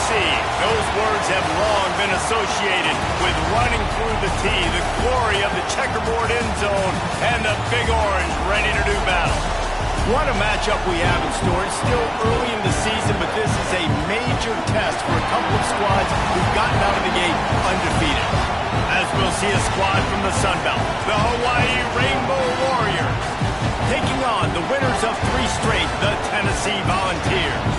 Tennessee. Those words have long been associated with running through the tee, the glory of the checkerboard end zone, and the Big Orange ready to do battle. What a matchup we have in store. It's still early in the season, but this is a major test for a couple of squads who've gotten out of the gate undefeated. As we'll see a squad from the Sun Belt, the Hawaii Rainbow Warriors, taking on the winners of 3 straight, the Tennessee Volunteers.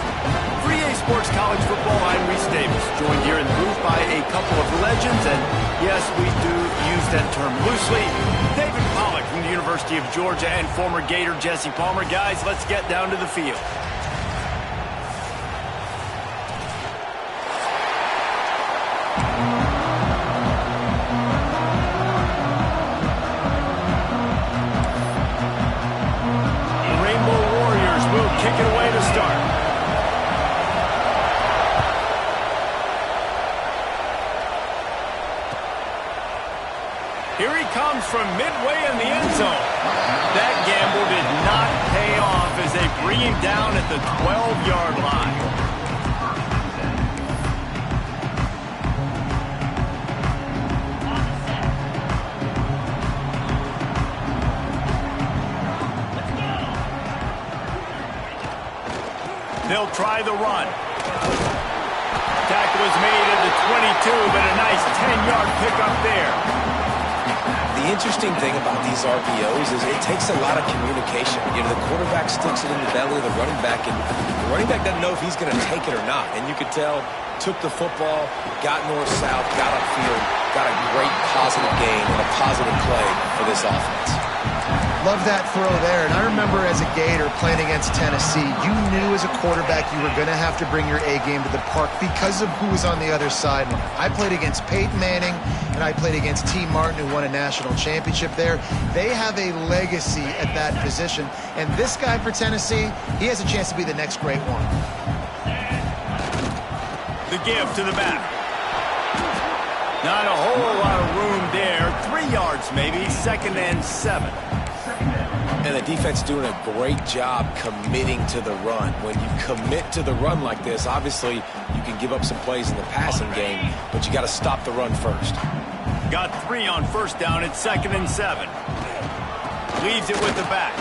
3A Sports College Football, I'm Reese Davis, joined here in the booth by a couple of legends, and yes, we do use that term loosely. David Pollack from the University of Georgia and former Gator Jesse Palmer. Guys, let's get down to the field. The Rainbow Warriors will kick it away to start. Here he comes from midway in the end zone. That gamble did not pay off as they bring him down at the 12-yard line. They'll try the run. Tackle was made at the 22, but a nice 10-yard pickup there. The interesting thing about these RPOs is it takes a lot of communication. You know, the quarterback sticks it in the belly of the running back, and the running back doesn't know if he's going to take it or not. And you could tell, took the football, got north-south, got upfield, got a great positive gain and a positive play for this offense. Love that throw there. And I remember as a Gator playing against Tennessee, you knew as a quarterback you were going to have to bring your A game to the park because of who was on the other side. I played against Peyton Manning, and I played against T. Martin, who won a national championship there. They have a legacy at that position. And this guy for Tennessee, he has a chance to be the next great one. The give to the back. Not a whole lot of room there. 3 yards maybe, 2nd and 7. And the defense doing a great job committing to the run. When you commit to the run like this, obviously you can give up some plays in the passing game, but you got to stop the run first. Got 3 on 1st down at 2nd and 7. Leaves it with the back.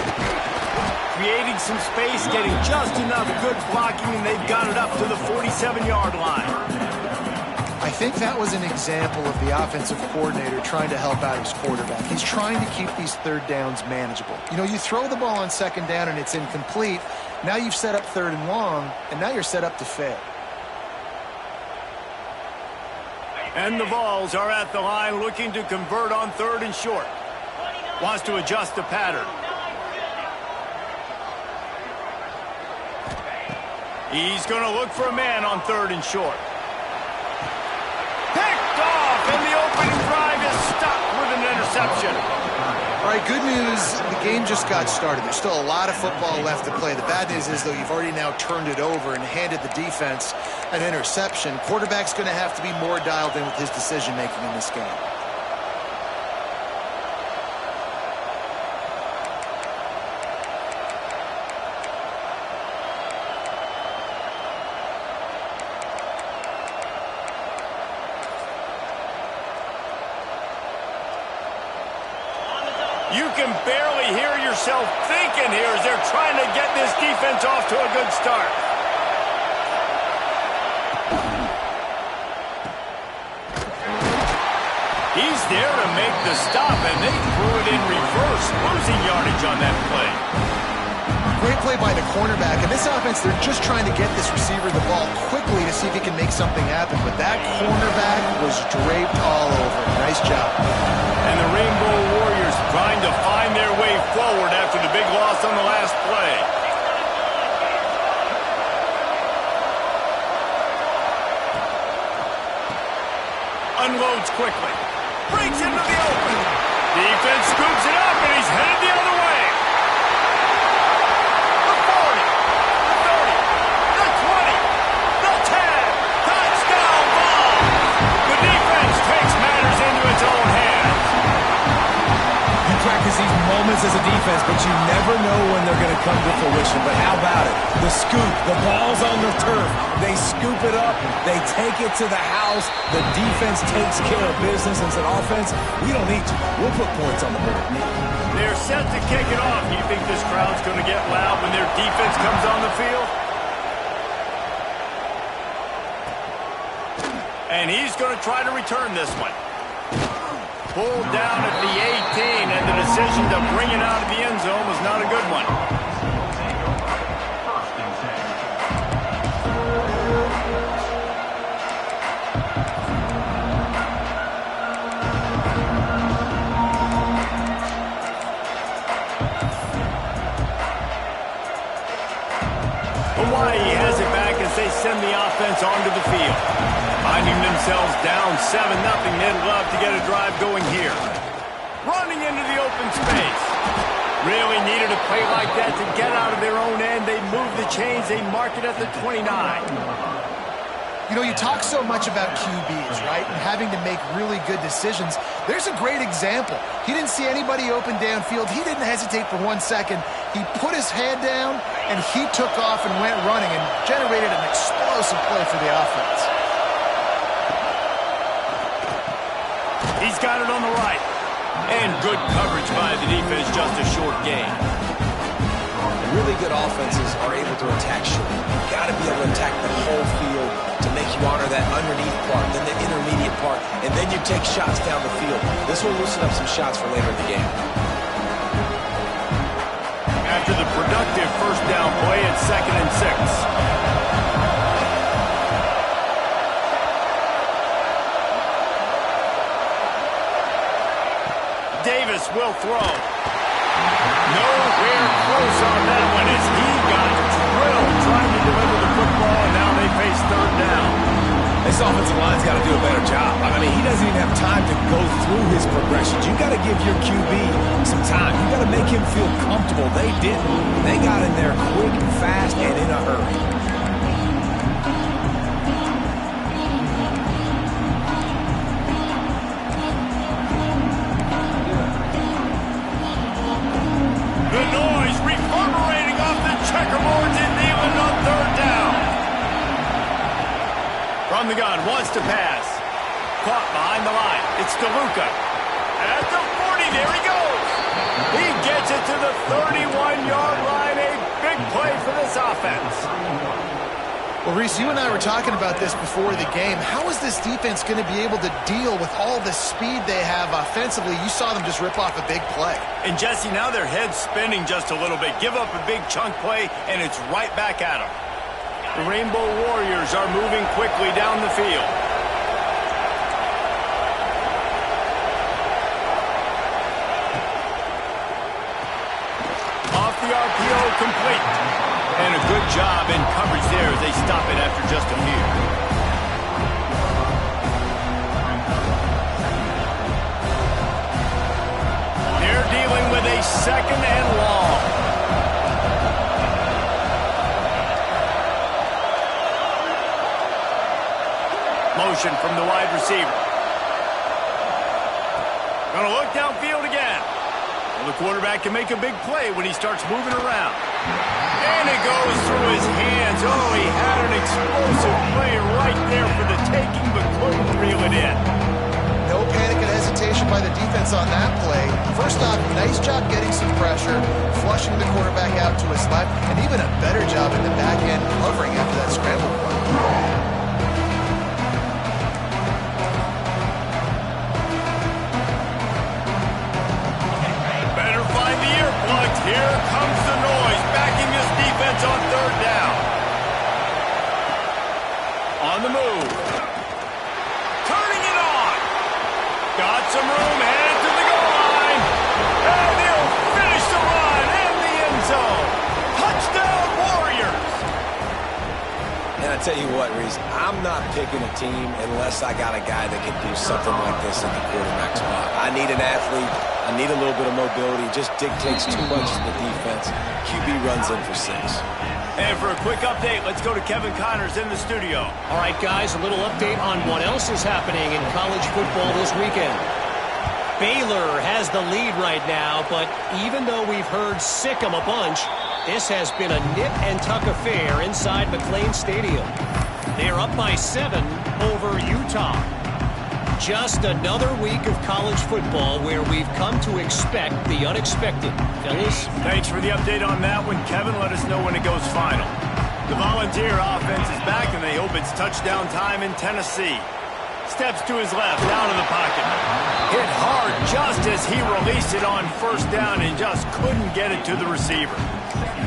Creating some space, getting just enough good blocking, and they've got it up to the 47-yard line. I think that was an example of the offensive coordinator trying to help out his quarterback. He's trying to keep these 3rd downs manageable. You know, you throw the ball on 2nd down and it's incomplete. Now you've set up 3rd and long, and now you're set up to fail. And the Vols are at the line looking to convert on 3rd and short. Wants to adjust the pattern. He's going to look for a man on 3rd and short. Picked off, and the opening drive is stopped with an interception. All right, good news, the game just got started. There's still a lot of football left to play. The bad news is, though, you've already now turned it over and handed the defense an interception. Quarterback's going to have to be more dialed in with his decision-making in this game. You can barely hear yourself thinking here as they're trying to get this defense off to a good start. He's there to make the stop, and they threw it in reverse, losing yardage on that play. Great play by the cornerback. In this offense, they're just trying to get this receiver the ball quickly to see if he can make something happen. But that cornerback was draped all over. Nice job. And the Rainbow Warriors trying to find their way forward after the big loss on the last play. Unloads quickly. Breaks into the open. Defense scoops it up, and he's headed the other way. The 40, the 30, the 20, the 10. Touchdown ball. The defense takes matters into its own hands. You practice these moments as a defense, but you never know when they're going to come to fruition, but how about it? The scoop, the ball's on the turf. They scoop it up, they take it to the house. The defense takes care of business and said, offense, we don't need you. We'll put points on the board. They're set to kick it off. Do you think this crowd's going to get loud when their defense comes on the field? And he's going to try to return this one. Pulled down at the 18, and the decision to bring it out of the end zone was not a good one. Hawaii has it back as they send the offense onto the field. Finding themselves down 7-0, they'd love to get a drive going here. Running into the open space. Really needed a play like that to get out of their own end. They move the chains. They mark it at the 29. You know, you talk so much about QBs, right, and having to make really good decisions. There's a great example. He didn't see anybody open downfield. He didn't hesitate for 1 second. He put his head down, and he took off and went running and generated an explosive play for the offense. He's got it on the right. And good coverage by the defense, just a short gain. Really good offenses are able to attack short. You've got to be able to attack the whole field to make you honor that underneath part, then the intermediate part, and then you take shots down the field. This will loosen up some shots for later in the game. After the productive first down play, it's 2nd and 6. Davis will throw. Nowhere close on that one as he got drilled trying to deliver the football, and now they face 3rd down. This offensive line's got to do a better job. I mean, he doesn't even have time to go through his progressions. You got to give your QB some time. You got to make him feel comfortable. They didn't. They got in there quick, fast, and in a hurry. From the gun, wants to pass. Caught behind the line. It's DeLuca. At the 40, there he goes. He gets it to the 31-yard line. A big play for this offense. Well, Reese, you and I were talking about this before the game. How is this defense going to be able to deal with all the speed they have offensively? You saw them just rip off a big play. And, Jesse, now their head's spinning just a little bit. Give up a big chunk play, and it's right back at them. The Rainbow Warriors are moving quickly down the field. Off the RPO, complete. And a good job in coverage there as they stop it after just a few. They're dealing with a 2nd and long. Motion from the wide receiver. Gonna look downfield again. Well, the quarterback can make a big play when he starts moving around. And it goes through his hands. Oh, he had an explosive play right there for the taking, but couldn't reel it in. No panic and hesitation by the defense on that play. First off, nice job getting some pressure, flushing the quarterback out to his left, and even a better job in the back end covering after that scramble play. Here comes the noise, backing this defense on 3rd down. On the move. Turning it on. Got some room, headed to the goal line. And he'll finish the run in the end zone. Touchdown, Warriors. And I tell you what, Reese, I'm not picking a team unless I got a guy that can do something like this at the quarterback spot. I need an athlete. I need a little bit of mobility. It just dictates too much to the defense. QB runs in for 6. And for a quick update, let's go to Kevin Connors in the studio. All right, guys, a little update on what else is happening in college football this weekend. Baylor has the lead right now, but even though we've heard sick 'em a bunch, This has been a nip-and-tuck affair inside McLean Stadium. They're up by 7 over Utah. Just another week of college football where we've come to expect the unexpected. Fellas? Thanks for the update on that one, Kevin. Let us know when it goes final. The Volunteer offense is back, and they hope it's touchdown time in Tennessee. Steps to his left, down in the pocket. Hit hard just as he released it on first down and just couldn't get it to the receiver.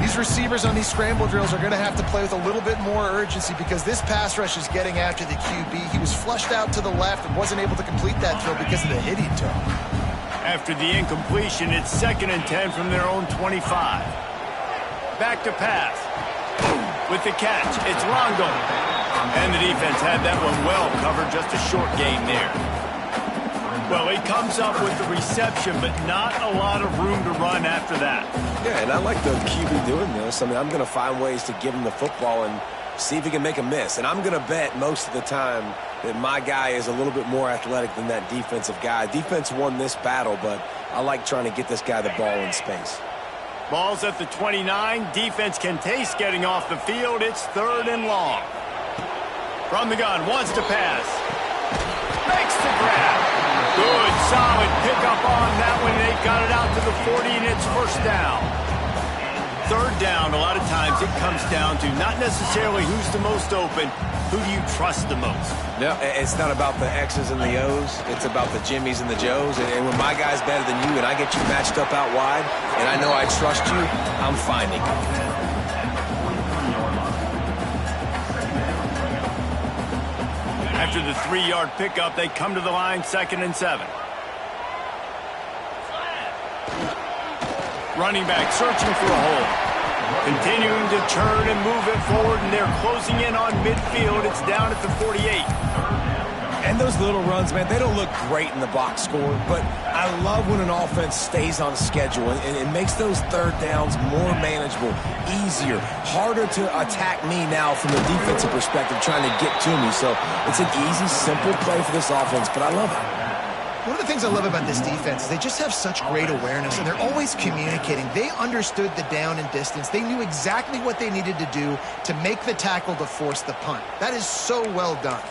These receivers on these scramble drills are going to have to play with a little bit more urgency because this pass rush is getting after the QB. He was flushed out to the left and wasn't able to complete that throw because of the hit he took. After the incompletion, it's 2nd and 10 from their own 25. Back to pass. With the catch, it's Longo. And the defense had that one well covered, just a short gain there. Well, he comes up with the reception, but not a lot of room to run after that. Yeah, and I like the QB doing this. I mean, I'm going to find ways to give him the football and see if he can make a miss. And I'm going to bet most of the time that my guy is a little bit more athletic than that defensive guy. Defense won this battle, but I like trying to get this guy the ball in space. Ball's at the 29. Defense can taste getting off the field. It's 3rd and long. From the gun, wants to pass. Makes the grab. Good, solid pickup on that one. They got it out to the 40, and it's 1st down. 3rd down, a lot of times it comes down to not necessarily who's the most open, who do you trust the most? No, it's not about the X's and the O's. It's about the Jimmys and the Joes. And when my guy's better than you and I get you matched up out wide, and I know I trust you, I'm finding you. After the 3-yard pickup, they come to the line, 2nd and 7. Running back searching for a hole. Continuing to turn and move it forward, and they're closing in on midfield. It's down at the 48. And those little runs, man, they don't look great in the box score, but I love when an offense stays on schedule, and it makes those 3rd downs more manageable, easier, harder to attack me now from the defensive perspective trying to get to me. So it's an easy, simple play for this offense, but I love it. One of the things I love about this defense is they just have such great awareness, and they're always communicating. They understood the down and distance. They knew exactly what they needed to do to make the tackle to force the punt. That is so well done.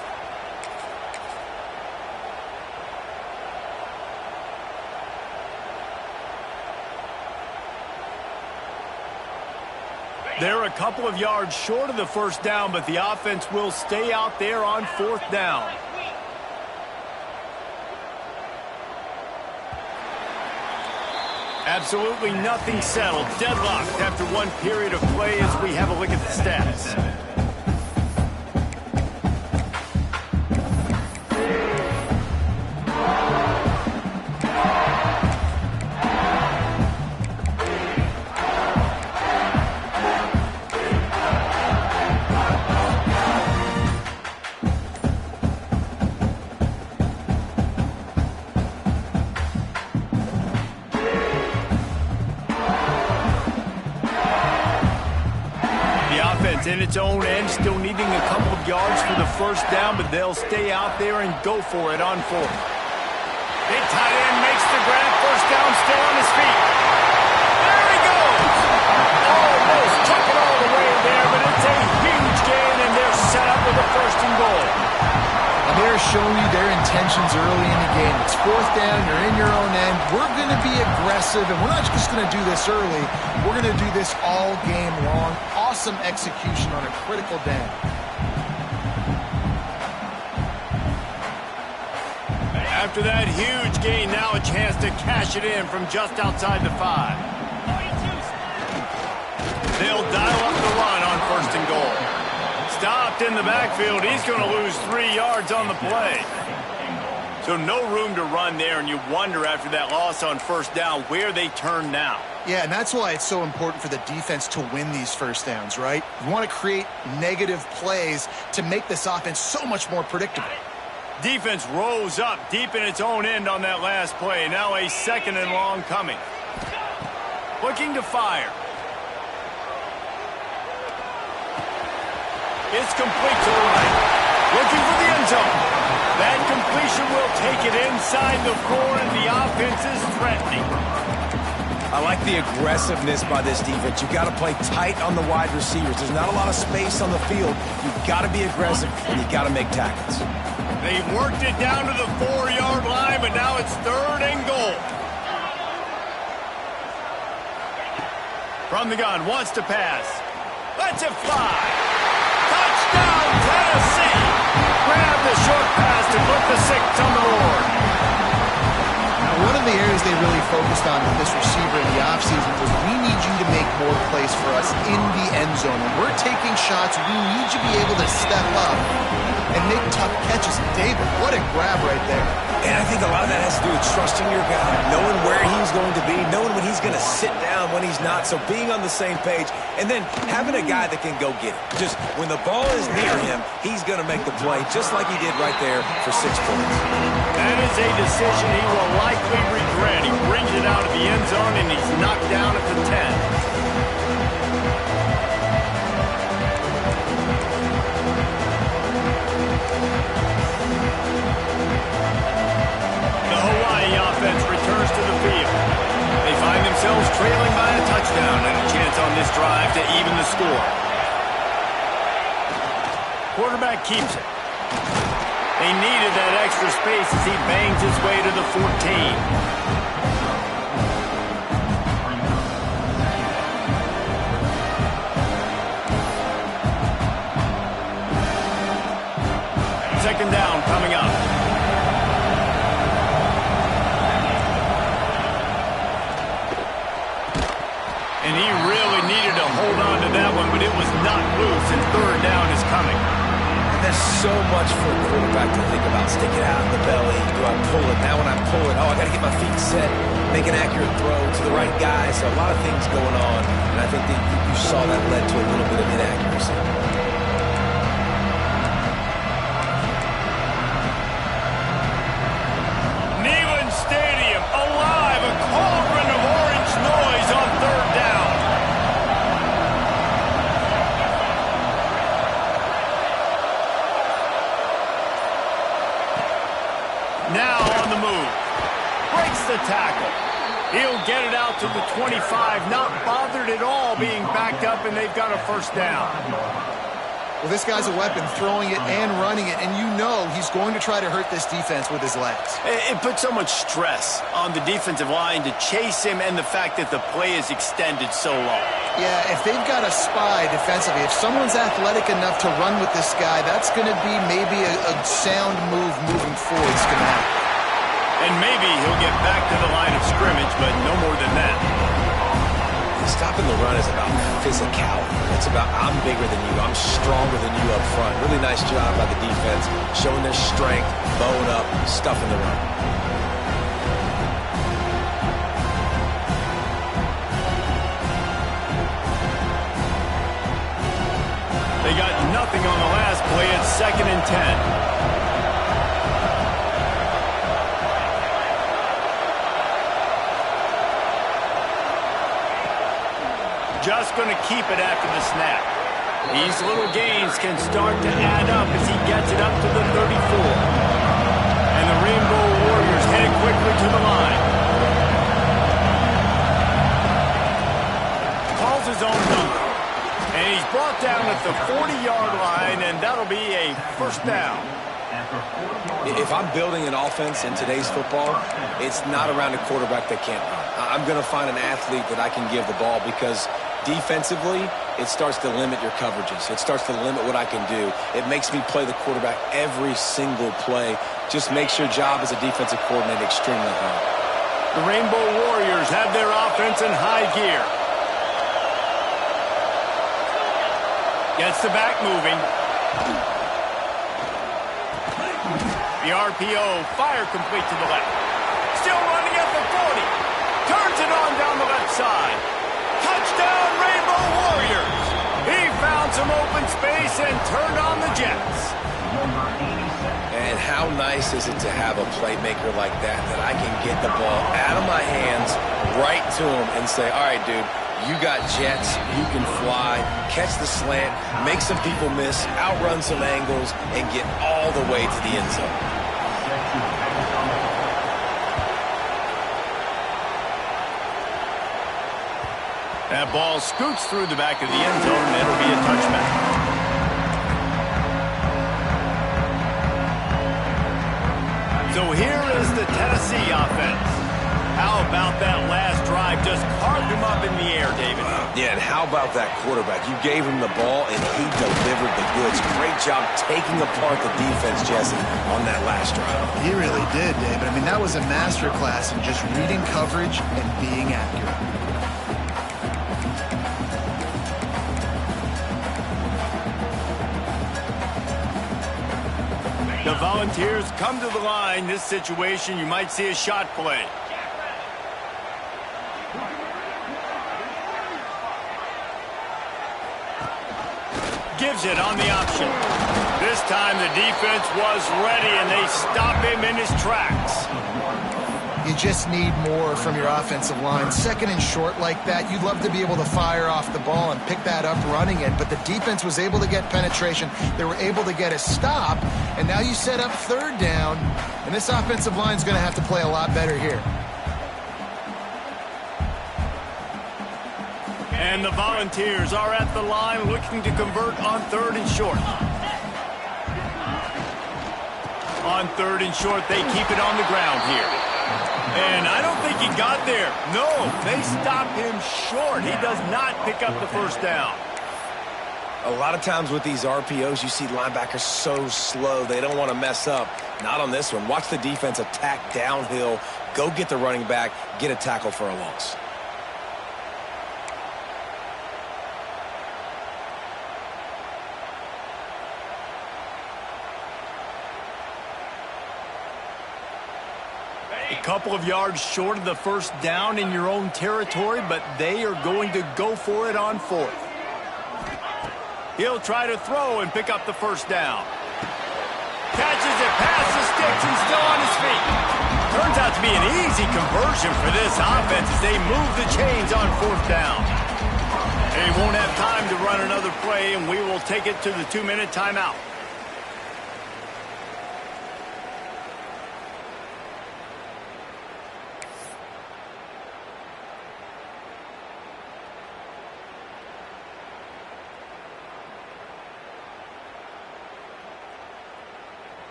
They're a couple of yards short of the 1st down, but the offense will stay out there on 4th down. Absolutely nothing settled. Deadlocked after one period of play as we have a look at the stats. In its own end, still needing a couple of yards for the 1st down, but they'll stay out there and go for it on 4th. Big tight end makes the grab. 1st down, still on his feet. There he goes! Almost took it all the way there, but it's a huge gain, and they're set up with a 1st and goal. And they're showing you their intentions early in the game. It's 4th down, you're in your own end. We're going to be aggressive, and we're not just going to do this early. We're going to do this all game long. Awesome execution on a critical down. After that huge gain, now a chance to cash it in from just outside the 5. They'll dial up the run on 1st and goal. Stopped in the backfield. He's going to lose 3 yards on the play. So no room to run there, and you wonder after that loss on 1st down where they turn now. Yeah, and that's why it's so important for the defense to win these 1st downs, right? You want to create negative plays to make this offense so much more predictable. Defense rose up deep in its own end on that last play. Now a 2nd and long coming. Looking to fire. It's complete to the right. Looking for the end zone. That completion will take it inside the 4, and the offense is threatening. I like the aggressiveness by this defense. You've got to play tight on the wide receivers. There's not a lot of space on the field. You've got to be aggressive, and you've got to make tackles. They've worked it down to the 4-yard line, but now it's 3rd and goal. From the gun, wants to pass. Lets it fly. Touchdown, Tennessee! Grab the short pass to put the 6 on the board. One of the areas they really focused on with this receiver in the offseason was we need you to make more plays for us in the end zone. When we're taking shots, we need you to be able to step up and make tough catches. David, what a grab right there. And I think a lot of that has to do with trusting your guy, knowing where he's going to be, knowing when he's going to sit down, when he's not. So being on the same page, and then having a guy that can go get it. Just when the ball is near him, he's going to make the play, just like he did right there for 6 points. That is a decision he will likely regret. He brings it out of the end zone, and he's knocked down at the 10. Offense returns to the field. They find themselves trailing by a touchdown and a chance on this drive to even the score. Quarterback keeps it. They needed that extra space as he bangs his way to the 14. Second down coming up. And he really needed to hold on to that one, but it was not loose, and 3rd down is coming. And there's so much for a quarterback to think about. Stick it out in the belly. Do I pull it? Now when I pull it, I got to get my feet set, make an accurate throw to the right guy. So a lot of things going on, and I think that you saw that led to a little bit of inaccuracy. Neyland Stadium, alive, a cauldron of orange noise on 3rd down. Now on the move. Breaks the tackle. He'll get it out to the 25, not bothered at all being backed up, and they've got a 1st down. Well, this guy's a weapon, throwing it and running it, and you know he's going to try to hurt this defense with his legs. It puts so much stress on the defensive line to chase him, and the fact that the play is extended so long. Yeah, if they've got a spy defensively, if someone's athletic enough to run with this guy, that's going to be maybe a sound move moving forward schematic. And maybe he'll get back to the line of scrimmage, but no more than that. Stopping the run is about physicality. It's about I'm bigger than you, I'm stronger than you up front. Really nice job by the defense, showing their strength, bowing up, stuffing the run. They got nothing on the last play. It's 2nd and 10. Just going to keep it after the snap. These little gains can start to add up as he gets it up to the 34. And the Rainbow Warriors headed quickly to the line. Calls his own number. And he's brought down at the 40-yard line, and that'll be a 1st down. If I'm building an offense in today's football, it's not around a quarterback that can't run. I'm going to find an athlete that I can give the ball, because defensively, it starts to limit your coverages. It starts to limit what I can do. It makes me play the quarterback every single play. Just makes your job as a defensive coordinator extremely hard. The Rainbow Warriors have their offense in high gear. Gets the back moving. The RPO, fire complete to the left. Still running at the 40. Turns it on down the left side. Touchdown, Rainbow Warriors. He found some open space and turned on the Jets. And how nice is it to have a playmaker like that I can get the ball out of my hands right to him and say, all right, dude, you got jets, you can fly, catch the slant, make some people miss, outrun some angles, and get all the way to the end zone. That ball scoots through the back of the end zone, and it'll be a touchback. So here is the Tennessee offense. How about that last drive? Just carved him up in the air, David. Yeah, and how about that quarterback? You gave him the ball, and he delivered the goods. Great job taking apart the defense, Jesse, on that last drive. He really did, David. I mean, that was a masterclass in just reading coverage and being accurate. The Volunteers come to the line. This situation, you might see a shot play. Gives it on the option. This time the defense was ready, and they stop him in his tracks. You just need more from your offensive line. Second and short like that, you'd love to be able to fire off the ball and pick that up running it, but the defense was able to get penetration. They were able to get a stop, and now you set up third down, and this offensive line is going to have to play a lot better here. And the Volunteers are at the line looking to convert on third and short. On third and short, they keep it on the ground here. And I don't think he got there. No, they stop him short. He does not pick up the first down. A lot of times with these RPOs, you see linebackers so slow, they don't want to mess up. Not on this one. Watch the defense attack downhill, go get the running back, get a tackle for a loss. A couple of yards short of the first down in your own territory, but they are going to go for it on fourth. He'll try to throw and pick up the first down. Catches it past the sticks and still on his feet. Turns out to be an easy conversion for this offense as they move the chains on fourth down. They won't have time to run another play, and we will take it to the 2-minute timeout.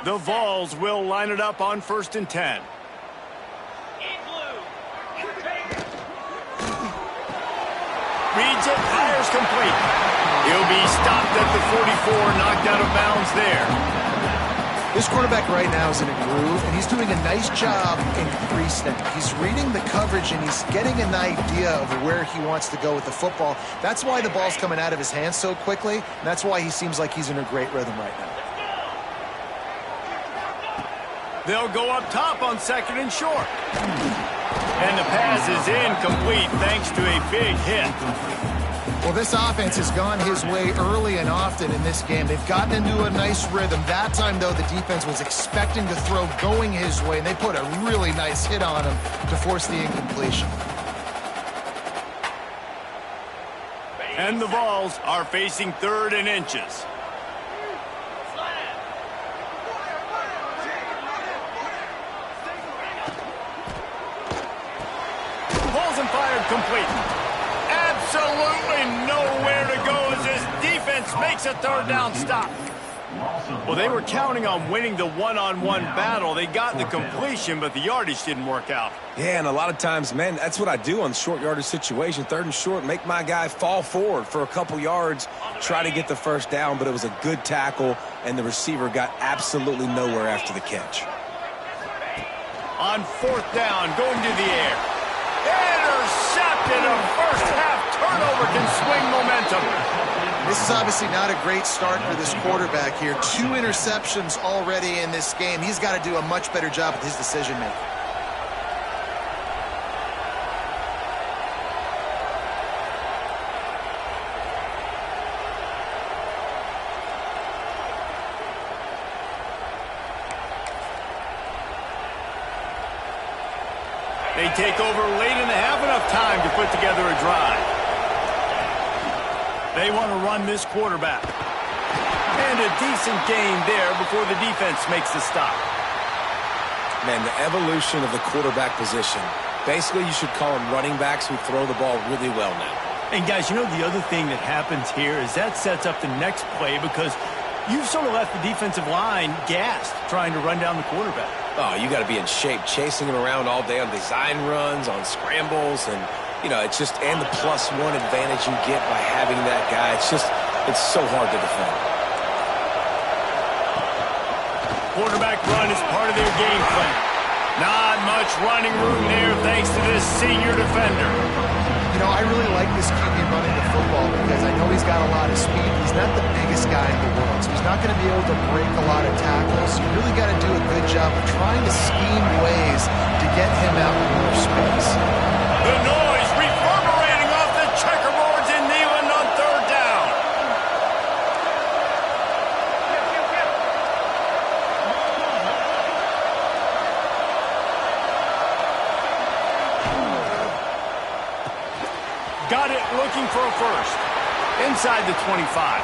The Vols will line it up on 1st and 10. Reads it, fires complete. He'll be stopped at the 44, knocked out of bounds there. This quarterback right now is in a groove, and he's doing a nice job in pre-snap. He's reading the coverage, and he's getting an idea of where he wants to go with the football. That's why the ball's coming out of his hands so quickly, and that's why he seems like he's in a great rhythm right now. They'll go up top on 2nd and short. And the pass is incomplete thanks to a big hit. Well, this offense has gone his way early and often in this game. They've gotten into a nice rhythm. That time, though, the defense was expecting to throw going his way, and they put a really nice hit on him to force the incompletion. And the Vols are facing 3rd and inches. And fired complete. Absolutely nowhere to go as this defense makes a 3rd down stop. Well, they were counting on winning the one-on-one battle. They got the completion, but the yardage didn't work out. Yeah, and a lot of times, man, that's what I do on short yardage situation. 3rd and short, make my guy fall forward for a couple yards, try to get the first down, but it was a good tackle, and the receiver got absolutely nowhere after the catch. On 4th down, going to the air. Intercepted. A first-half turnover can swing momentum. This is obviously not a great start for this quarterback here. 2 interceptions already in this game. He's got to do a much better job with his decision-making. They take over late in the half, enough time to put together a drive. They want to run this quarterback. And a decent gain there before the defense makes the stop. Man, the evolution of the quarterback position Basically, you should call them running backs who throw the ball really well now. And guys, you know the other thing that happens here is that sets up the next play because you've sort of left the defensive line gassed trying to run down the quarterback. Oh, you got to be in shape, chasing him around all day on design runs, on scrambles, and, you know, it's just, and the +1 advantage you get by having that guy. It's so hard to defend. Quarterback run is part of their game plan. Not much running room there thanks to this senior defender. You know, I really like this QB running the football because I know he's got a lot of speed. He's not the biggest guy in the world, so he's not going to be able to break a lot of tackles. You really got to do a good job of trying to scheme ways to get him out in more space. The noise reverberating off the checkerboards in Neyland on 3rd down. Got it, looking for a first. Inside the 25.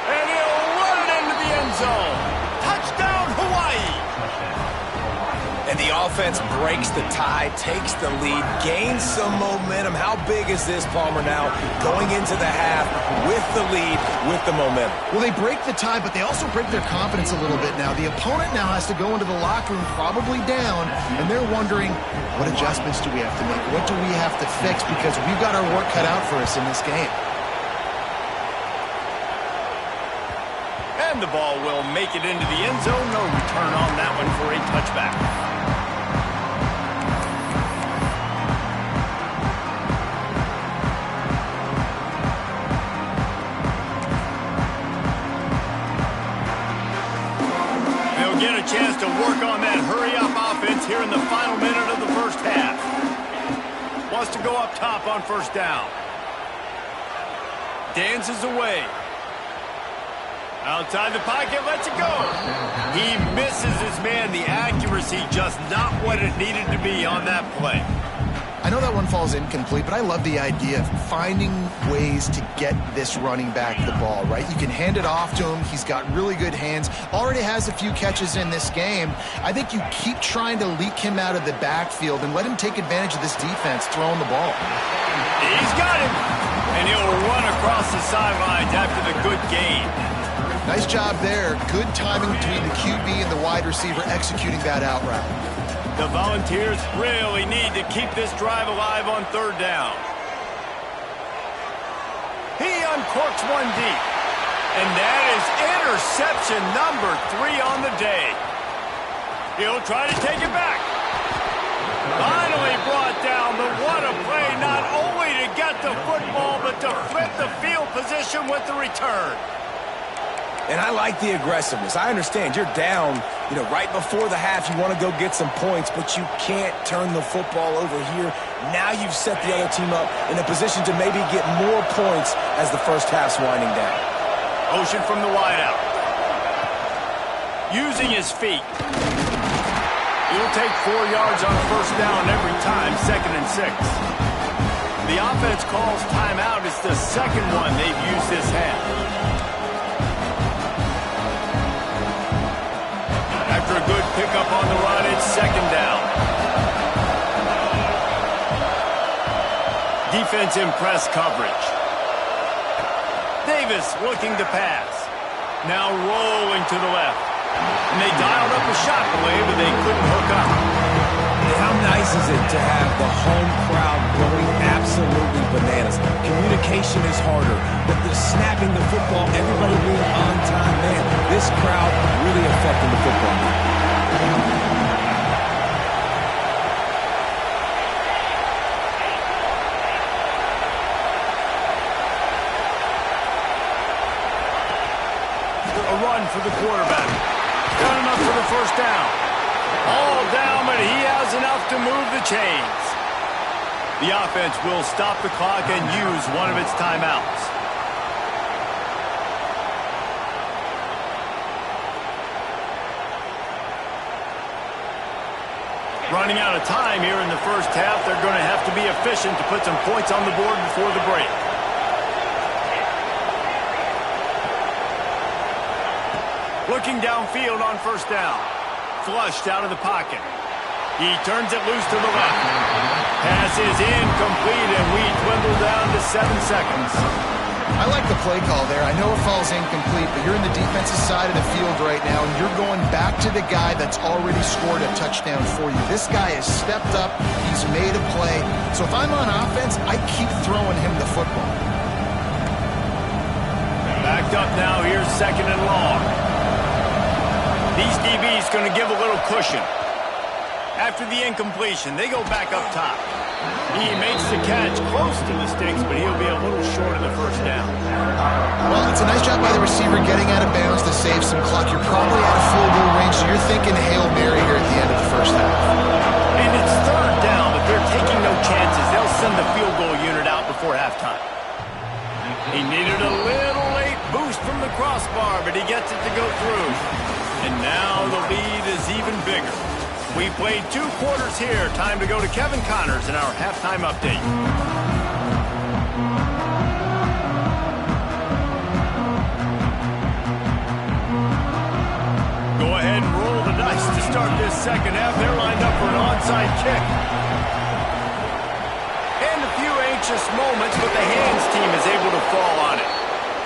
And he'll run it into the end zone. Touchdown, Hawaii. And the offense breaks the tie, takes the lead, gains some momentum. How big is this, Palmer, now going into the half with the lead, with the momentum? Well, they break the tie, but they also break their confidence a little bit now. The opponent now has to go into the locker room probably down, and they're wondering, what adjustments do we have to make? What do we have to fix? Because we've got our work cut out for us in this game. And the ball will make it into the end zone. No return on that one for a touchback. They'll get a chance to work on that hurry-up offense here in the final minute of the first half. Wants to go up top on 1st down. Dances away. Outside the pocket, lets it go. He misses his man. The accuracy just not what it needed to be on that play. I know that one falls incomplete, but I love the idea of finding ways to get this running back the ball, right? You can hand it off to him. He's got really good hands. Already has a few catches in this game. I think you keep trying to leak him out of the backfield and let him take advantage of this defense throwing the ball. He's got him. And he'll run across the sidelines after the good gain. Nice job there. Good timing between the QB and the wide receiver executing that out route. The Volunteers really need to keep this drive alive on 3rd down. He uncorks one deep. And that is interception number 3 on the day. He'll try to take it back. Finally brought down, but what a play, not only to get the football, but to flip the field position with the return. And I like the aggressiveness. I understand you're down, you know, right before the half. You want to go get some points, but you can't turn the football over here. Now you've set the other team up in a position to maybe get more points as the first half's winding down. Motion from the wideout. Using his feet. He'll take 4 yards on 1st down every time, 2nd and 6. The offense calls timeout. It's the second one they've used this half. After a good pickup on the run, it's 2nd down. Defense in press coverage. Davis looking to pass. Now rolling to the left. And they dialed up a shot play, but they couldn't hook up. And how nice is it to have the home crowd going absolutely bananas? Communication is harder, but the snapping the football, everybody being on time, man, this crowd really affecting the football game. A run for the quarterback. Got enough for the 1st down. All down, but he has enough to move the chains. The offense will stop the clock and use one of its timeouts. Running out of time here in the first half. They're going to have to be efficient to put some points on the board before the break. Looking downfield on 1st down. Flushed out of the pocket. He turns it loose to the left. Pass is incomplete, and we dwindle down to 7 seconds. I like the play call there. I know it falls incomplete, but you're in the defensive side of the field right now, and you're going back to the guy that's already scored a touchdown for you. This guy has stepped up. He's made a play. So if I'm on offense, I keep throwing him the football. Backed up now. Here's 2nd and long. These DBs going to give a little cushion. After the incompletion, they go back up top. He makes the catch close to the sticks, but he'll be a little short of the first down. Well, it's a nice job by the receiver getting out of bounds to save some clock. You're probably out of field goal range, so you're thinking Hail Mary here at the end of the first half. And it's 3rd down, but they're taking no chances. They'll send the field goal unit out before halftime. He needed a little late boost from the crossbar, but he gets it to go through. And now the lead is even bigger. We played 2 quarters here. Time to go to Kevin Connors in our halftime update. Go ahead and roll the dice to start this second half. They're lined up for an onside kick. And a few anxious moments, but the hands team is able to fall on it.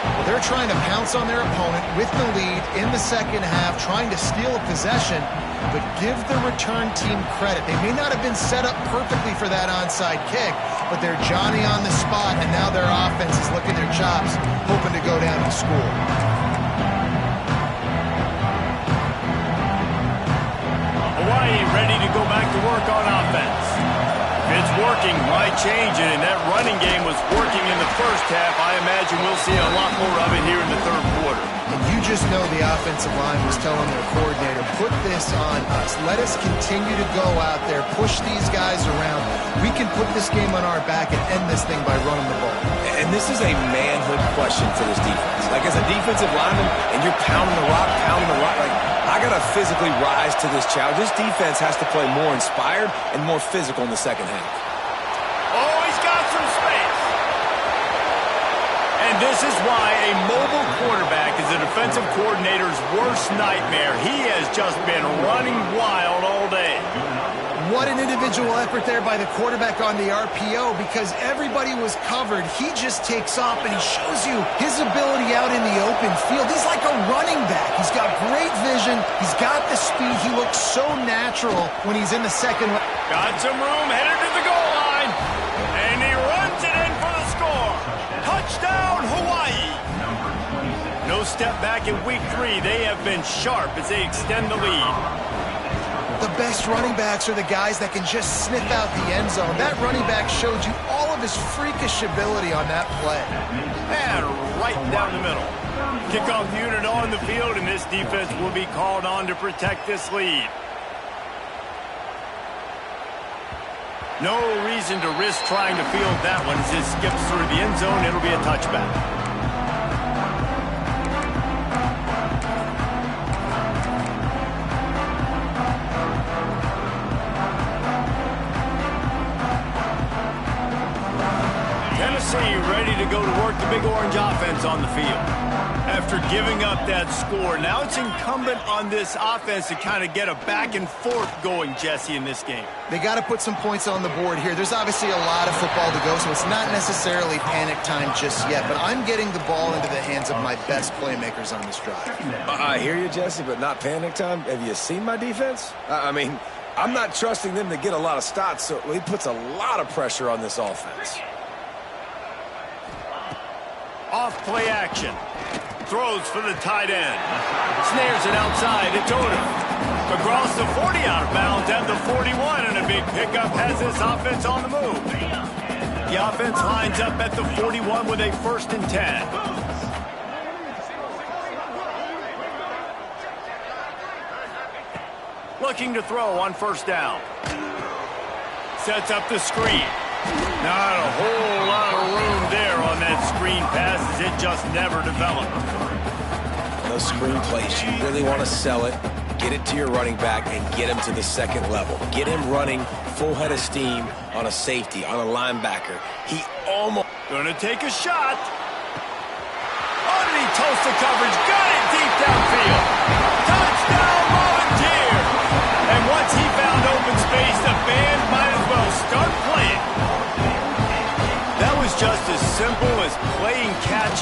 Well, they're trying to pounce on their opponent with the lead in the second half, trying to steal a possession, but give the return team credit. They may not have been set up perfectly for that onside kick, but they're Johnny on the spot, and now their offense is licking their chops, hoping to go down and score. Hawaii ready to go back to work on offense. If it's working, why change it? And that running game was working in the first half. I imagine we'll see a lot more of it here in the 3rd quarter. And you just know the offensive line was telling their coordinator, put this on us. Let us continue to go out there, push these guys around. We can put this game on our back and end this thing by running the ball. And this is a manhood question for this defense. Like, as a defensive lineman, and you're pounding the rock, like, I got to physically rise to this challenge. This defense has to play more inspired and more physical in the second half. Oh, he's got some space. And this is why a mobile quarterback is a defensive coordinator's worst nightmare. He has just been running wild all day. What an individual effort there by the quarterback on the RPO, because everybody was covered. He just takes off, and he shows you his ability out in the open field. He's like a running back. He's got great vision. He's got the speed. He looks so natural when he's in the second. Got some room, headed to the goal line, and he runs it in for the score. Touchdown, Hawaii. No step back in week 3. They have been sharp as they extend the lead. The best running backs are the guys that can just sniff out the end zone. That running back showed you all of his freakish ability on that play. And right down the middle. Kickoff unit on the field, and this defense will be called on to protect this lead. No reason to risk trying to field that one as it skips through the end zone. It'll be a touchback. Tennessee ready to go to work the Big Orange offense on the field. After giving up that score, now it's incumbent on this offense to kind of get a back and forth going, Jesse, in this game. They got to put some points on the board here. There's obviously a lot of football to go, so it's not necessarily panic time just yet, but I'm getting the ball into the hands of my best playmakers on this drive. I hear you, Jesse, but not panic time. Have you seen my defense? I mean, I'm not trusting them to get a lot of stops, so he puts a lot of pressure on this offense. Off play action. Throws for the tight end. Snares it outside to Toto. Across the 40 out of bounds at the 41, and a big pickup has this offense on the move. The offense lines up at the 41 with a 1st and 10. Looking to throw on 1st down. Sets up the screen. Not a whole lot of room there on that screen pass as it just never developed. Those screen plays, you really want to sell it, get it to your running back, and get him to the 2nd level. Get him running full head of steam on a safety, on a linebacker. He almost... Gonna take a shot. Underneath Tulsa coverage, got it deep downfield. Touchdown, Volunteer! And once he found open space,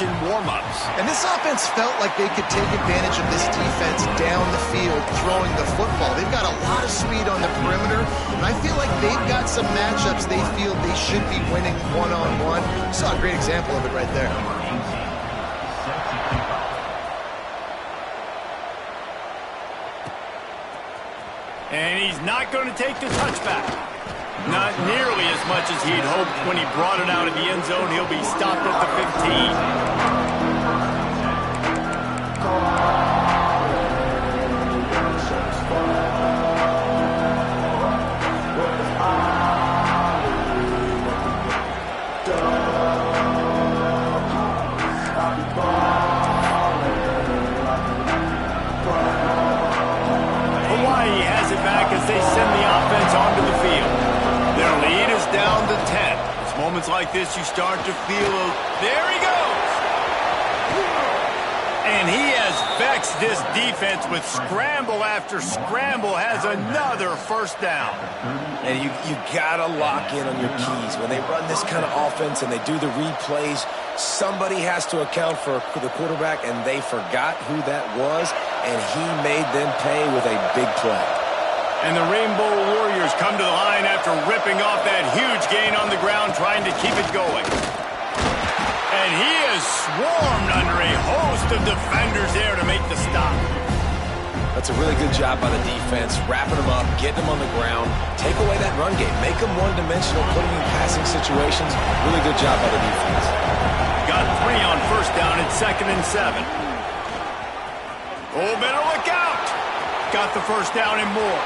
watching warm-ups. And this offense felt like they could take advantage of this defense down the field throwing the football. They've got a lot of speed on the perimeter, and I feel like they've got some matchups they feel they should be winning one-on-one. Saw a great example of it right there. And he's not going to take the touchback. Not nearly as much as he'd hoped when he brought it out of the end zone. He'll be stopped at the 15. As they send the offense onto the field. Their lead is down to 10. It's moments like this you start to feel, there he goes! And he has vexed this defense with scramble after scramble, has another first down. And you gotta lock in on your keys. When they run this kind of offense and they do the replays, somebody has to account for the quarterback, and they forgot who that was, and he made them pay with a big play. And the Rainbow Warriors come to the line after ripping off that huge gain on the ground, trying to keep it going. And he is swarmed under a host of defenders there to make the stop. That's a really good job by the defense, wrapping them up, getting them on the ground, take away that run game, make them one-dimensional, put them in passing situations. Really good job by the defense. Got 3 on first down at 2nd and 7. Oh, better look out! Got the first down and more.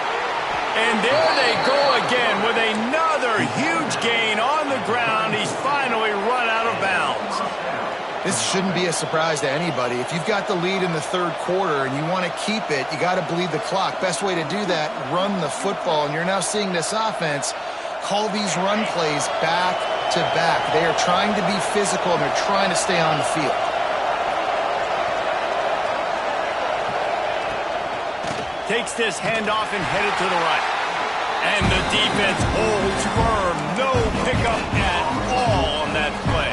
And there they go again with another huge gain on the ground. He's finally run out of bounds. This shouldn't be a surprise to anybody. If you've got the lead in the third quarter and you want to keep it, you got to bleed the clock. Best way to do that, run the football. And you're now seeing this offense call these run plays back to back. They are trying to be physical, and they're trying to stay on the field. Takes this handoff and headed to the right. And the defense holds firm. No pickup at all on that play.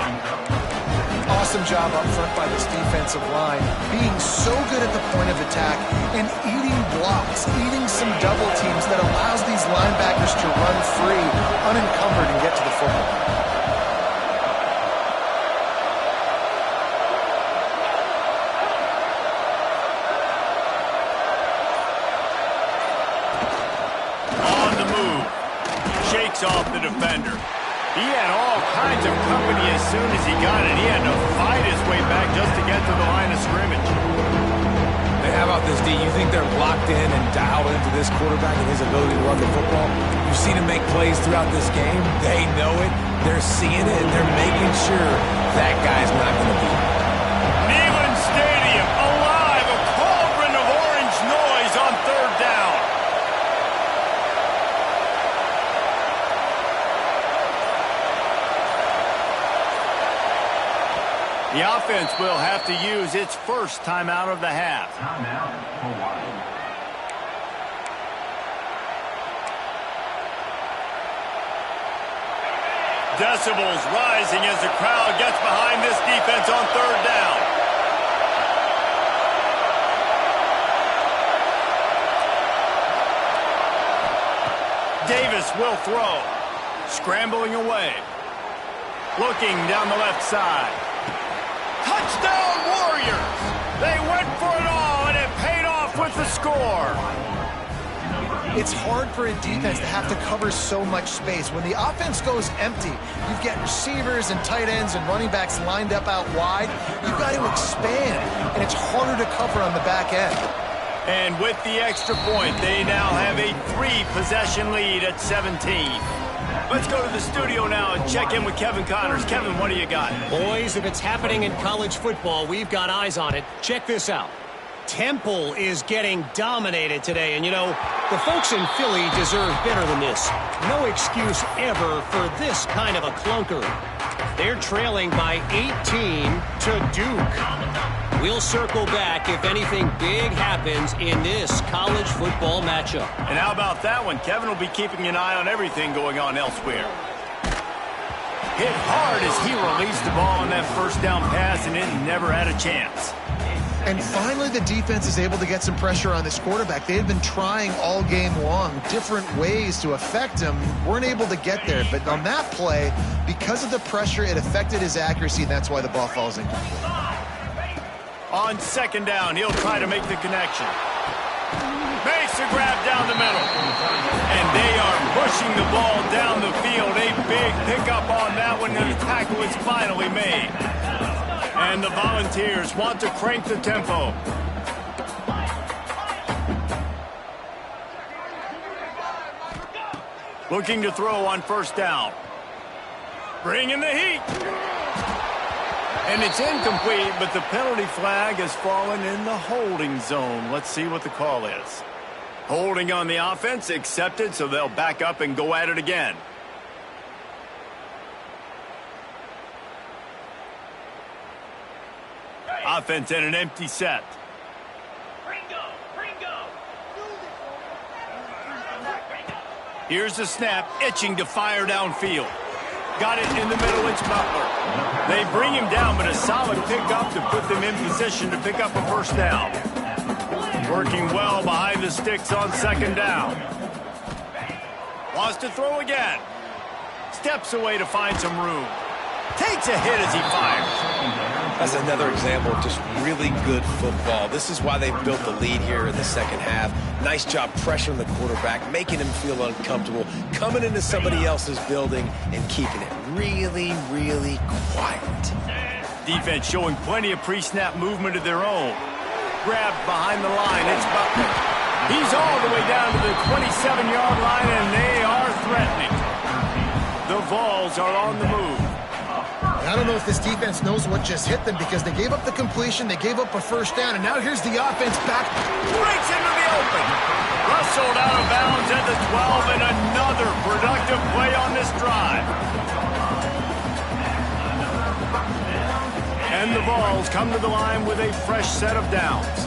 Awesome job up front by this defensive line, being so good at the point of attack and eating blocks, eating some double teams that allows these linebackers to run free, unencumbered, and get to the football. Off the defender. He had all kinds of company as soon as he got it. He had to fight his way back just to get to the line of scrimmage. Hey, how about this, D? You think they're locked in and dialed into this quarterback and his ability to run the football? You've seen him make plays throughout this game. They know it. They're seeing it, and they're making sure that guy's not going to beat him. Neyland Stadium alive. A cauldron of orange noise on third down. The offense will have to use its first timeout of the half. Timeout, Hawaii. Decibels rising as the crowd gets behind this defense on third down. Davis will throw. Scrambling away. Looking down the left side. Touchdown Warriors! They went for it all, and it paid off with the score. It's hard for a defense to have to cover so much space. When the offense goes empty, you've got receivers and tight ends and running backs lined up out wide. You've got to expand, and it's harder to cover on the back end. And with the extra point, they now have a 3-possession lead at 17. Let's go to the studio now and check in with Kevin Connors. Kevin, what do you got? Boys, if it's happening in college football, we've got eyes on it. Check this out. Temple is getting dominated today, and you know, the folks in Philly deserve better than this. No excuse ever for this kind of a clunker. They're trailing by 18 to Duke. We'll circle back if anything big happens in this college football matchup. And how about that one? Kevin will be keeping an eye on everything going on elsewhere. Hit hard as he released the ball on that first down pass, and it never had a chance. And finally, the defense is able to get some pressure on this quarterback. They had been trying all game long different ways to affect him. Weren't able to get there. But on that play, because of the pressure, it affected his accuracy, and that's why the ball falls incomplete. On second down, he'll try to make the connection. Makes a grab down the middle. And they are pushing the ball down the field. A big pickup on that one, and the tackle is finally made. And the Volunteers want to crank the tempo. Looking to throw on first down. Bringing the heat. And it's incomplete, but the penalty flag has fallen in the holding zone. Let's see what the call is. Holding on the offense, accepted, so they'll back up and go at it again. Offense in an empty set. Here's the snap, itching to fire downfield. Got it in the middle, it's Butler. They bring him down, but a solid pickup to put them in position to pick up a first down. Working well behind the sticks on second down. Wants to throw again. Steps away to find some room. Takes a hit as he fires. That's another example of just really good football. This is why they built the lead here in the second half. Nice job pressuring the quarterback, making him feel uncomfortable, coming into somebody else's building and keeping it really, really quiet. Defense showing plenty of pre-snap movement of their own. Grabbed behind the line, it's Butler. He's all the way down to the 27-yard line, and they are threatening. The Vols are on the move. I don't know if this defense knows what just hit them because they gave up the completion, they gave up a first down, and now here's the offense back. Breaks into the open. Rustled out of bounds at the 12, and another productive play on this drive. And the Vols come to the line with a fresh set of downs.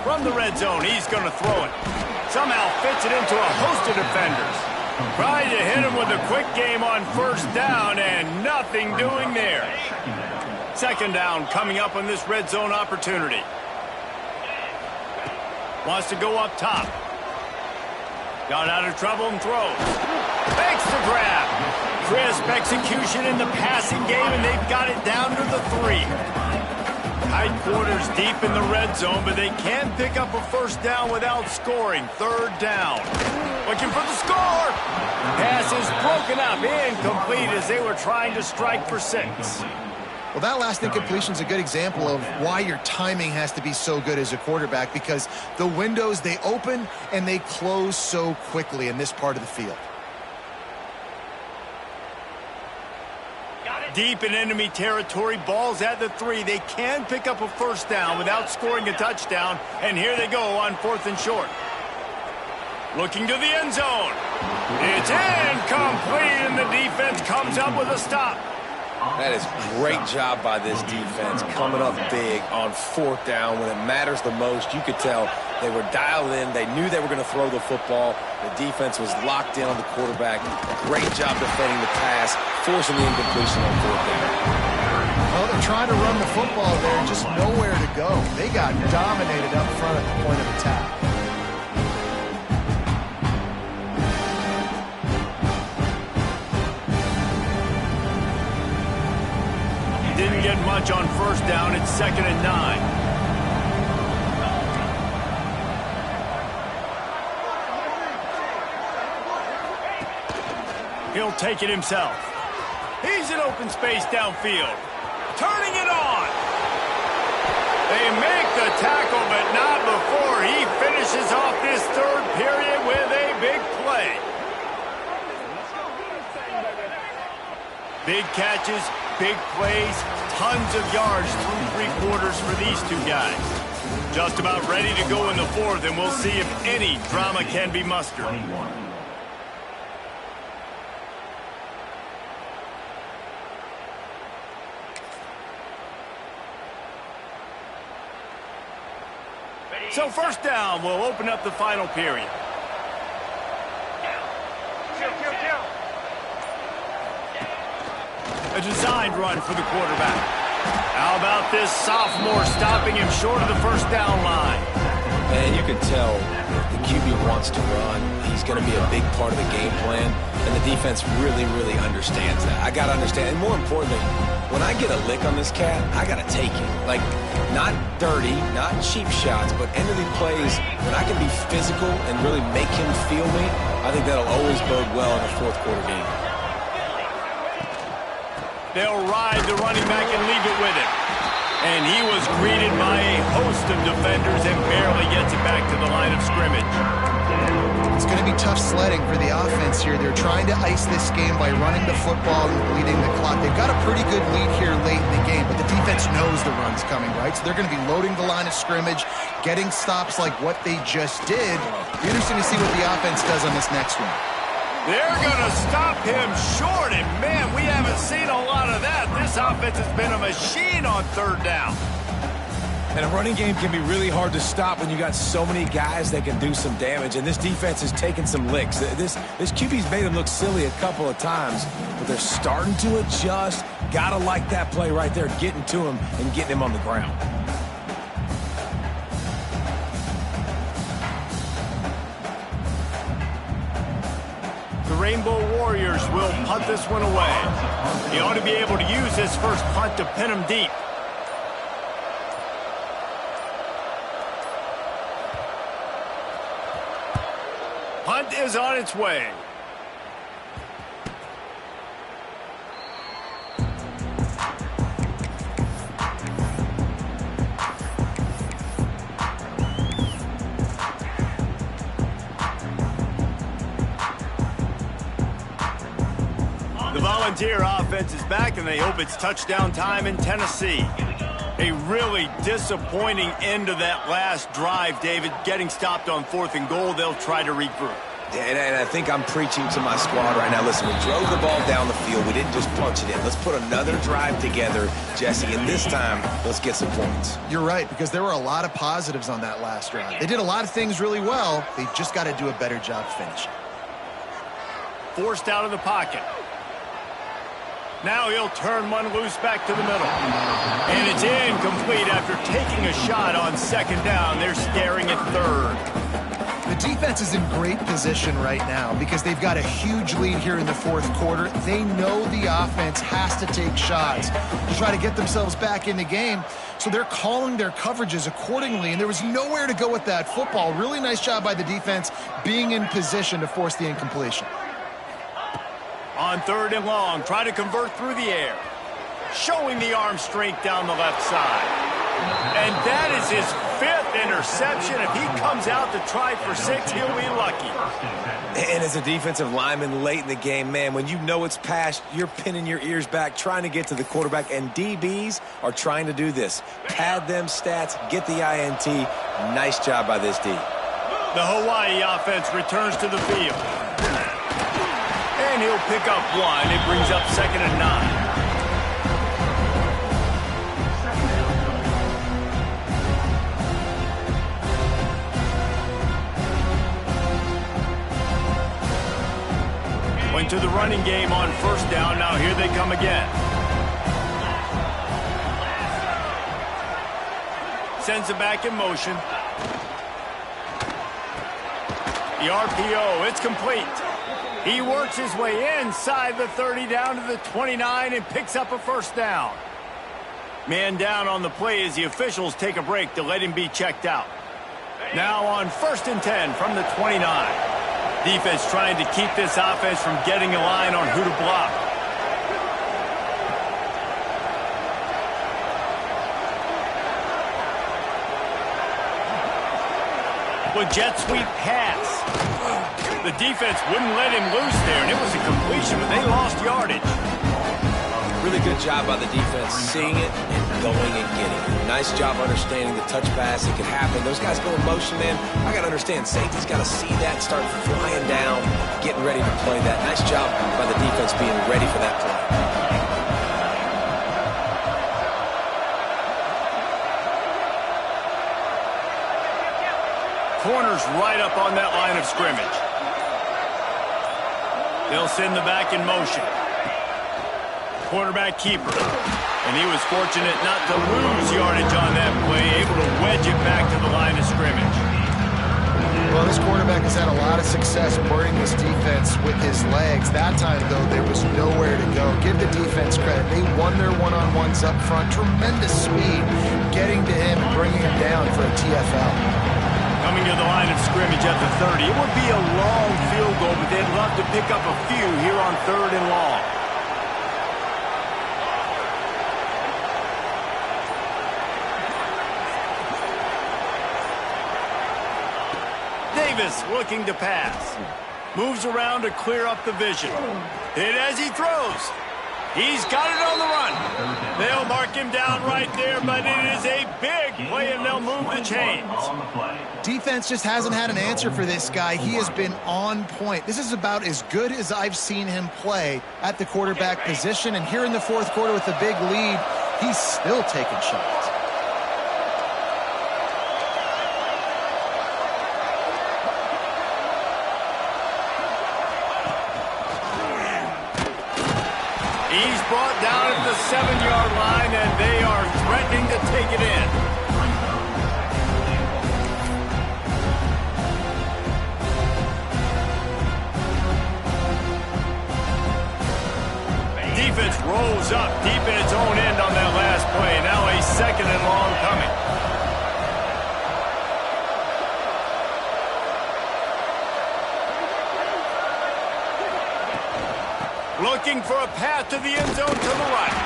From the red zone, he's going to throw it. Somehow fits it into a host of defenders. Trying to hit him with a quick game on first down, and nothing doing there. Second down coming up on this red zone opportunity. Wants to go up top. Got out of trouble and throws. Makes the grab. Crisp execution in the passing game, and they've got it down to the 3. Tight quarters deep in the red zone, but they can pick up a first down without scoring. Third down. Looking for the score. Pass is broken up, incomplete as they were trying to strike for 6. Well, that last incompletion is a good example of why your timing has to be so good as a quarterback, because the windows, they open and they close so quickly in this part of the field. Deep in enemy territory, ball's at the 3. They can pick up a first down without scoring a touchdown, and here they go on 4th and short. Looking to the end zone. It's incomplete, and the defense comes up with a stop. That is great job by this defense, coming up big on 4th down when it matters the most. You could tell they were dialed in. They knew they were going to throw the football. The defense was locked in on the quarterback. Great job defending the pass, forcing the incompletion on 4th down. Well, they're trying to run the football there, just nowhere to go. They got dominated up front at the point of attack. Didn't get much on first down. It's 2nd and 9. He'll take it himself. He's in open space downfield. Turning it on. They make the tackle, but not before he finishes off this 3rd period with a big play. Big catches, big plays, tons of yards through 3 quarters for these two guys. Just about ready to go in the 4th, and we'll see if any drama can be mustered. So first down will open up the final period. A designed run for the quarterback. How about this sophomore stopping him short of the first down line? And you can tell the QB wants to run. He's going to be a big part of the game plan, and the defense really, really understands that. I got to understand, and more importantly, when I get a lick on this cat, I got to take it. Like, not dirty, not cheap shots, but end of the plays, when I can be physical and really make him feel me, I think that'll always bode well in a fourth quarter game. They'll ride the running back and leave it with him. And he was greeted by a host of defenders and barely gets it back to the line of scrimmage. It's going to be tough sledding for the offense here. They're trying to ice this game by running the football and bleeding the clock. They've got a pretty good lead here late in the game, but the defense knows the run's coming, right? So they're going to be loading the line of scrimmage, getting stops like what they just did. It'll be interesting to see what the offense does on this next one. They're going to stop him short, and man, we haven't seen a lot of that. This offense has been a machine on third down. And a running game can be really hard to stop when you got so many guys that can do some damage, and this defense is taking some licks. This QB's made them look silly a couple of times, but they're starting to adjust. Gotta like that play right there, getting to him and getting him on the ground. The Rainbow Warriors will punt this one away. He ought to be able to use his first punt to pin him deep. Punt is on its way. The Volunteer offense is back, and they hope it's touchdown time in Tennessee. A really disappointing end to that last drive, David. Getting stopped on 4th and goal, they'll try to regroup. And I think I'm preaching to my squad right now. Listen, we drove the ball down the field. We didn't just punch it in. Let's put another drive together, Jesse, and this time, let's get some points. You're right, because there were a lot of positives on that last drive. They did a lot of things really well. They just got to do a better job finishing. Forced out of the pocket. Now he'll turn one loose back to the middle. And it's incomplete after taking a shot on 2nd down. They're staring at 3rd. The defense is in great position right now because they've got a huge lead here in the 4th quarter. They know the offense has to take shots to try to get themselves back in the game. So they're calling their coverages accordingly, and there was nowhere to go with that football. Really nice job by the defense being in position to force the incompletion. On 3rd and long, try to convert through the air. Showing the arm strength down the left side. And that is his 5th interception. If he comes out to try for 6, he'll be lucky. And as a defensive lineman late in the game, man, when you know it's past, you're pinning your ears back, trying to get to the quarterback, and DBs are trying to do this. Pad them stats, get the INT. Nice job by this D. The Hawaii offense returns to the field. And he'll pick up 1. It brings up 2nd and 9. Went to the running game on 1st down. Now here they come again. Sends it back in motion. The RPO, it's complete. He works his way inside the 30 down to the 29 and picks up a 1st down. Man down on the play as the officials take a break to let him be checked out. Now on 1st and 10 from the 29. Defense trying to keep this offense from getting a line on who to block. With jet sweep pass. The defense wouldn't let him loose there, and it was a completion, but they lost yardage. Really good job by the defense, seeing it and going and getting it. Nice job understanding the touch pass. It could happen. Those guys go in motion, man. I got to understand, safety's got to see that, start flying down, getting ready to play that. Nice job by the defense being ready for that play. Corner's right up on that line of scrimmage. They'll send the back in motion. quarterback keeper. And he was fortunate not to lose yardage on that play, able to wedge it back to the line of scrimmage. Well, this quarterback has had a lot of success burning this defense with his legs. That time, though, there was nowhere to go. Give the defense credit. They won their one-on-ones up front. Tremendous speed getting to him and bringing him down for a TFL. Coming to the line of scrimmage at the 30. It would be a long field goal, but they'd love to pick up a few here on 3rd and long. Davis looking to pass. Moves around to clear up the vision. Hit as he throws. He's got it on the run. They'll mark him down right there, but it is a big play, and they'll move the chains. Defense just hasn't had an answer for this guy. He has been on point. This is about as good as I've seen him play at the quarterback position, and here in the 4th quarter with a big lead, he's still taking shots. He's brought down at the 7-yard line, and they are threatening to take it in. Defense rolls up deep in its own end on that last play. Now a 2nd and long coming. Looking for a path to the end zone to the right.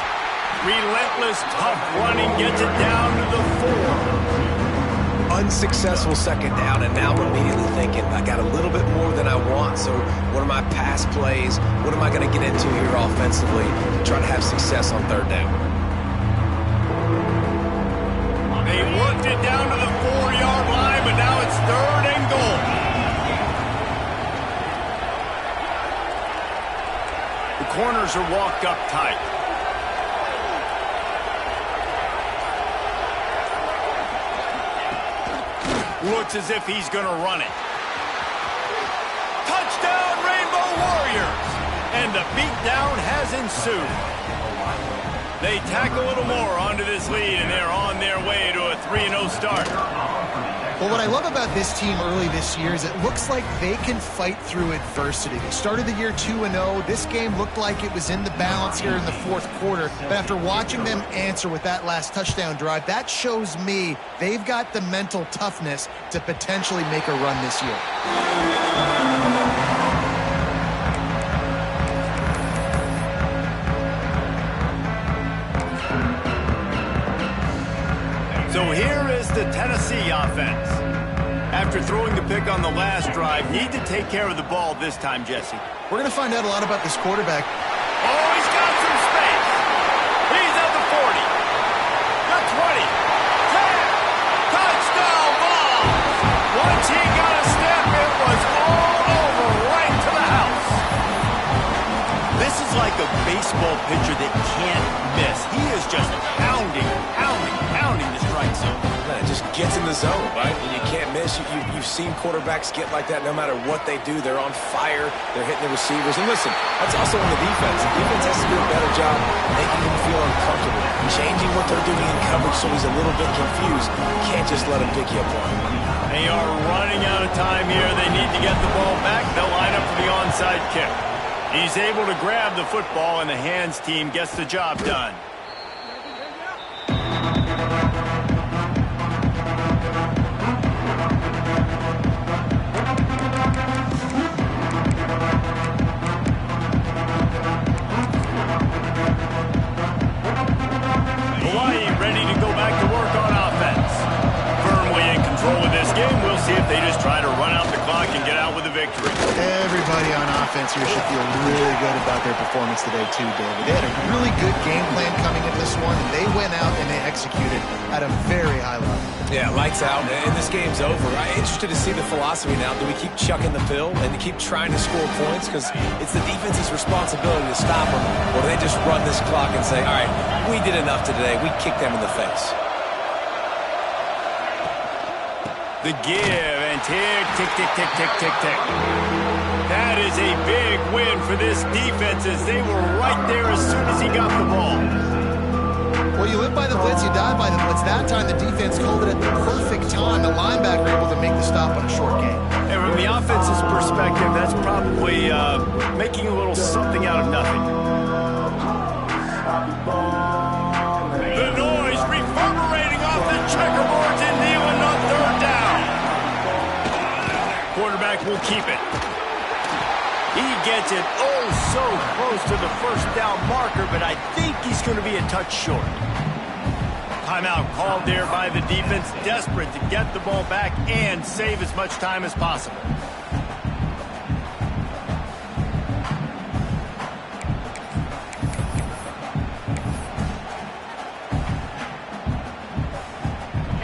Relentless, tough running gets it down to the 4. Unsuccessful 2nd down, and now I'm immediately thinking, I got a little bit more than I want, so what are my pass plays? What am I going to get into here offensively to try to have success on 3rd down? They worked it down to the 4-yard line, but now it's 3rd and goal. The corners are walked up tight. Looks as if he's going to run it. Touchdown, Rainbow Warriors! And the beatdown has ensued. They tack a little more onto this lead, and they're on their way to a 3-0 start. Well, what I love about this team early this year is it looks like they can fight through adversity. They started the year 2-0. This game looked like it was in the balance here in the 4th quarter. But after watching them answer with that last touchdown drive, that shows me they've got the mental toughness to potentially make a run this year. So here is the Tennessee offense. After throwing the pick on the last drive, need to take care of the ball this time, Jesse. We're going to find out a lot about this quarterback. Oh, he's got some space. He's at the 40. The 20. 10. Touchdown ball. Once he got a step, it was all over right to the house. This is like a baseball pitcher that can't miss. He is just pounding the strike zone. Man, it just gets in the zone, right? And you can't miss. You've seen quarterbacks get like that no matter what they do. They're on fire. They're hitting the receivers. And listen, that's also on the defense. The defense has to do a better job making him feel uncomfortable, changing what they're doing in coverage so he's a little bit confused. You can't just let him pick you apart. They are running out of time here. They need to get the ball back. They'll line up for the onside kick. He's able to grab the football, and the hands team gets the job done. Hawaii ready to go back to work on offense. Firmly in control of this game. We'll see if they just try to run out the clock and get out with a victory. Everybody on offense here should feel really good about their performance today too, David. They had a really good game plan coming in this one, and they went out and they executed at a very high level. Yeah, lights out, and this game's over. I'm interested to see the philosophy now. Do we keep chucking the pill and keep trying to score points? Because it's the defense's responsibility to stop them. Or do they just run this clock and say, all right, we did enough today. We kicked them in the face. The give and tick, tick, tick, tick, tick, tick, tick. That is a big win for this defense as they were right there as soon as he got the ball. Well, you live by the blitz, you die by the blitz. That time the defense called it at the perfect time. The linebacker able to make the stop on a short gain. And from the offense's perspective, that's probably making a little something out of nothing. The noise reverberating off the checkerboards and kneeling on third down. Quarterback will keep it. He gets it oh so close to the first down marker, but I think he's going to be a touch short. Timeout called there by the defense, desperate to get the ball back and save as much time as possible.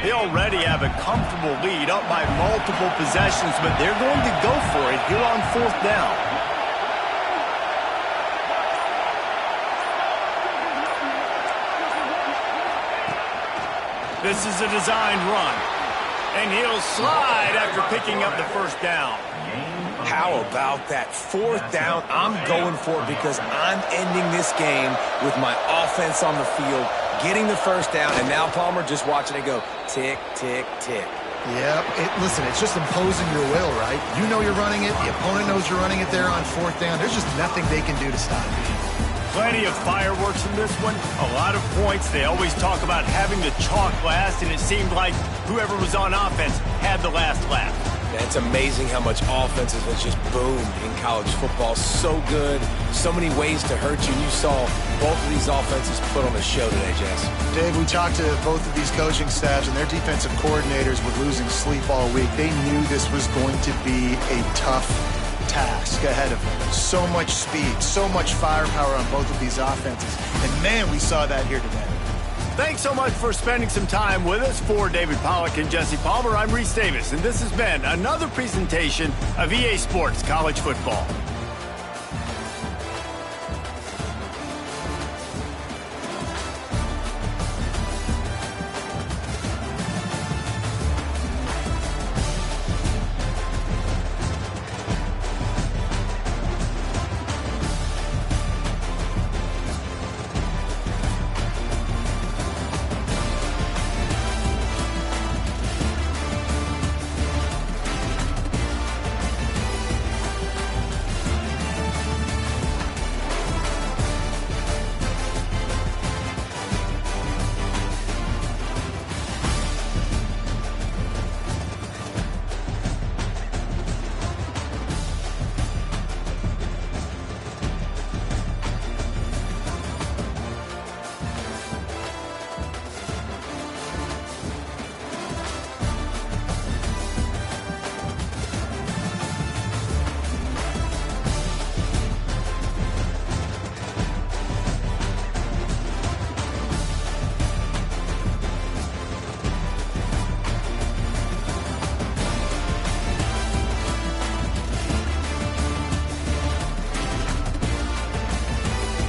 They already have a comfortable lead up by multiple possessions, but they're going to go for it here on fourth down. This is a designed run, and he'll slide after picking up the first down. How about that? Fourth down, I'm going for it because I'm ending this game with my offense on the field, getting the first down, and now Palmer just watching it go tick, tick, tick. Yep. Listen, it's just imposing your will, right? You know you're running it. The opponent knows you're running it there on fourth down. There's just nothing they can do to stop you. Plenty of fireworks in this one. A lot of points. They always talk about having the chalk last, and it seemed like whoever was on offense had the last laugh. It's amazing how much offenses has just boomed in college football. So good. So many ways to hurt you. You saw both of these offenses put on a show today, Jess. Dave, we talked to both of these coaching staffs, and their defensive coordinators were losing sleep all week. They knew this was going to be a tough task ahead of them. So much speed, so much firepower on both of these offenses. And, man, we saw that here today. Thanks so much for spending some time with us. For David Pollack and Jesse Palmer, I'm Reese Davis, and this has been another presentation of EA Sports College Football.